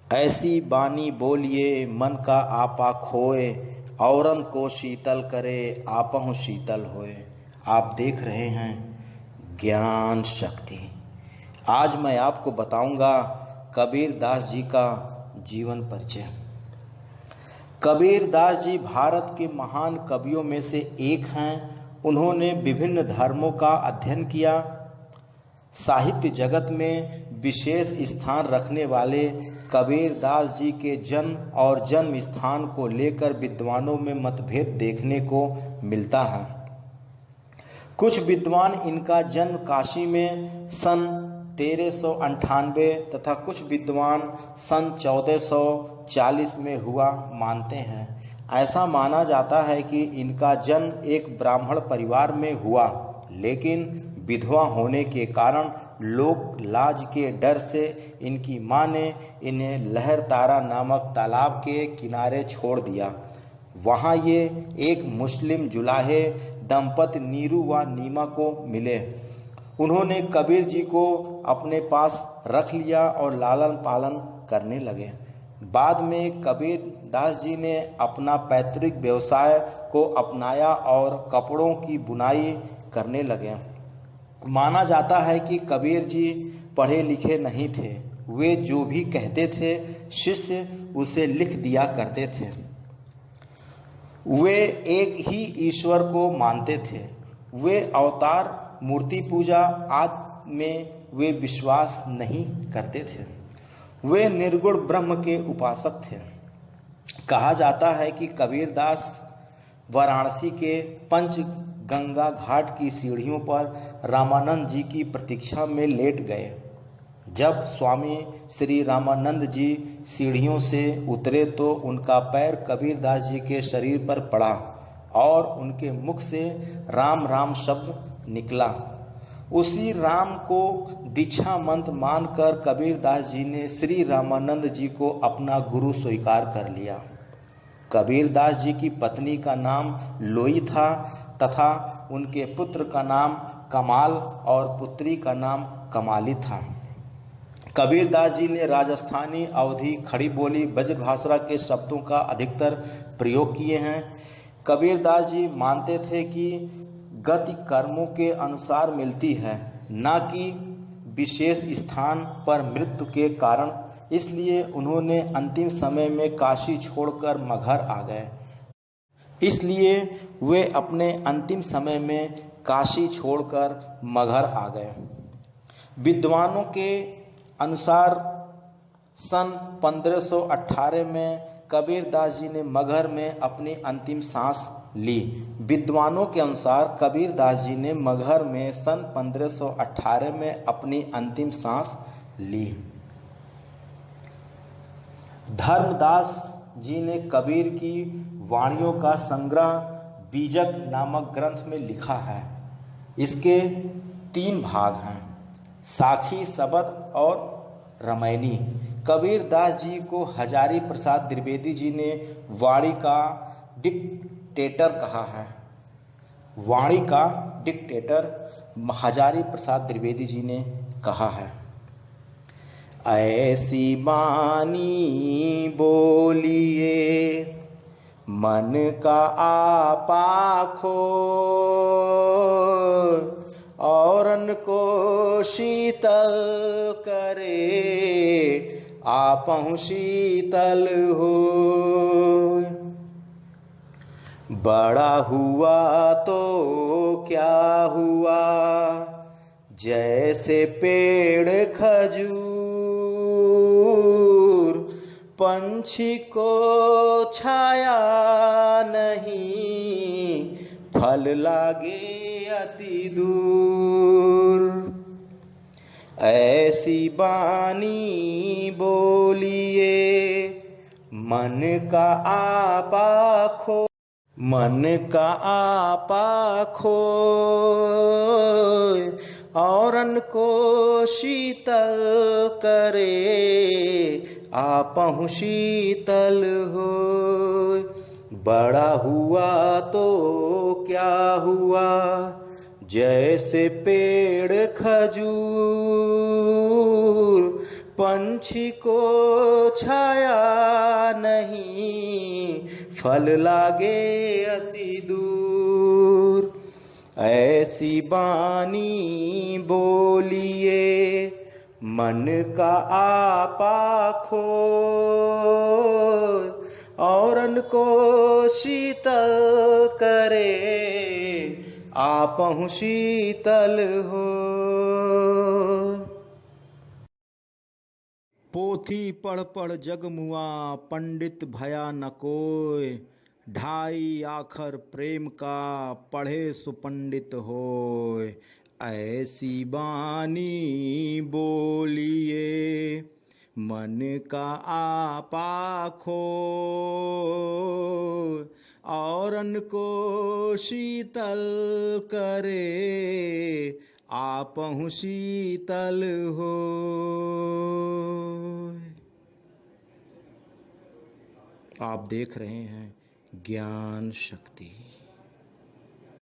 ऐसी बानी बोलिए मन का आपा खोए, औरन को शीतल करे आपहु शीतल होए। आप देख रहे हैं ज्ञान शक्ति। आज मैं आपको बताऊंगा कबीर दास जी का जीवन परिचय। कबीर दास जी भारत के महान कवियों में से एक हैं। उन्होंने विभिन्न धर्मों का अध्ययन किया। साहित्य जगत में विशेष स्थान रखने वाले कबीर दास जी के जन्म और जन्म स्थान को लेकर विद्वानों में मतभेद देखने को मिलता है। कुछ विद्वान इनका जन्म काशी में सन 1398 तथा कुछ विद्वान सन 1440 में हुआ मानते हैं। ऐसा माना जाता है कि इनका जन्म एक ब्राह्मण परिवार में हुआ, लेकिन विधवा होने के कारण लोक लाज के डर से इनकी मां ने इन्हें लहर तारा नामक तालाब के किनारे छोड़ दिया। वहां ये एक मुस्लिम जुलाहे दंपति नीरू व नीमा को मिले। उन्होंने कबीर जी को अपने पास रख लिया और लालन पालन करने लगे। बाद में कबीर दास जी ने अपना पैतृक व्यवसाय को अपनाया और कपड़ों की बुनाई करने लगे। माना जाता है कि कबीर जी पढ़े लिखे नहीं थे। वे जो भी कहते थे शिष्य उसे लिख दिया करते थे। वे एक ही ईश्वर को मानते थे। वे अवतार, मूर्ति पूजा आदि में वे विश्वास नहीं करते थे। वे निर्गुण ब्रह्म के उपासक थे। कहा जाता है कि कबीर दास वाराणसी के पंच गंगा घाट की सीढ़ियों पर रामानंद जी की प्रतीक्षा में लेट गए। जब स्वामी श्री रामानंद जी सीढ़ियों से उतरे तो उनका पैर कबीर दास जी के शरीर पर पड़ा और उनके मुख से राम राम शब्द निकला। उसी राम को दीक्षा मंत्र मानकर कबीर दास जी ने श्री रामानंद जी को अपना गुरु स्वीकार कर लिया। कबीर दास जी की पत्नी का नाम लोई था तथा उनके पुत्र का नाम कमाल और पुत्री का नाम कमाली था। कबीर दास जी ने राजस्थानी, अवधी, खड़ी बोली, ब्रजभाषा के शब्दों का अधिकतर प्रयोग किए हैं। कबीर दास जी मानते थे कि गति कर्मों के अनुसार मिलती है, न कि विशेष स्थान पर मृत्यु के कारण। इसलिए उन्होंने अंतिम समय में काशी छोड़कर मगहर आ गए। इसलिए वे अपने अंतिम समय में काशी छोड़कर मगहर आ गए। विद्वानों के अनुसार सन 1518 में कबीर दास जी ने मगहर में अपनी अंतिम सांस ली। विद्वानों के अनुसार कबीर दास जी ने मगहर में सन 1518 में अपनी अंतिम सांस ली। धर्मदास जी ने कबीर की वाणियों का संग्रह बीजक नामक ग्रंथ में लिखा है। इसके 3 भाग हैं, साखी, शबद और रामायणी। कबीर दास जी को हजारी प्रसाद द्विवेदी जी ने वाणी का डिक्टेटर कहा है। वाणी का डिक्टेटर हजारी प्रसाद द्विवेदी जी ने कहा है। ऐसी बानी बोलिए मन का आपा खोए, औरन को शीतल करे आपहु शीतल होए। बड़ा हुआ तो क्या हुआ, जैसे पेड़ खजूर, पंछी को छाया नहीं, फल लागे अति दूर। ऐसी बानी बोलिए मन का आपा खो, मन का आपा खोए, औरन को शीतल करे आपहु शीतल होए। बड़ा हुआ तो क्या हुआ, जैसे पेड़ खजूर, पंछी को छाया नहीं, फल लागे अति दूर। ऐसी बानी बोलिए मन का आपा खोल, औरन को शीतल करे आपहु शीतल हो। पोथी पढ़ पढ़ जगमुआ पंडित भया न कोय, ढाई आखर प्रेम का पढ़े सुपंडित होय। ऐसी बानी बोलिए मन का आपा खोय, औरन को शीतल करे आपहु शीतल हो। आप देख रहे हैं ज्ञान शक्ति।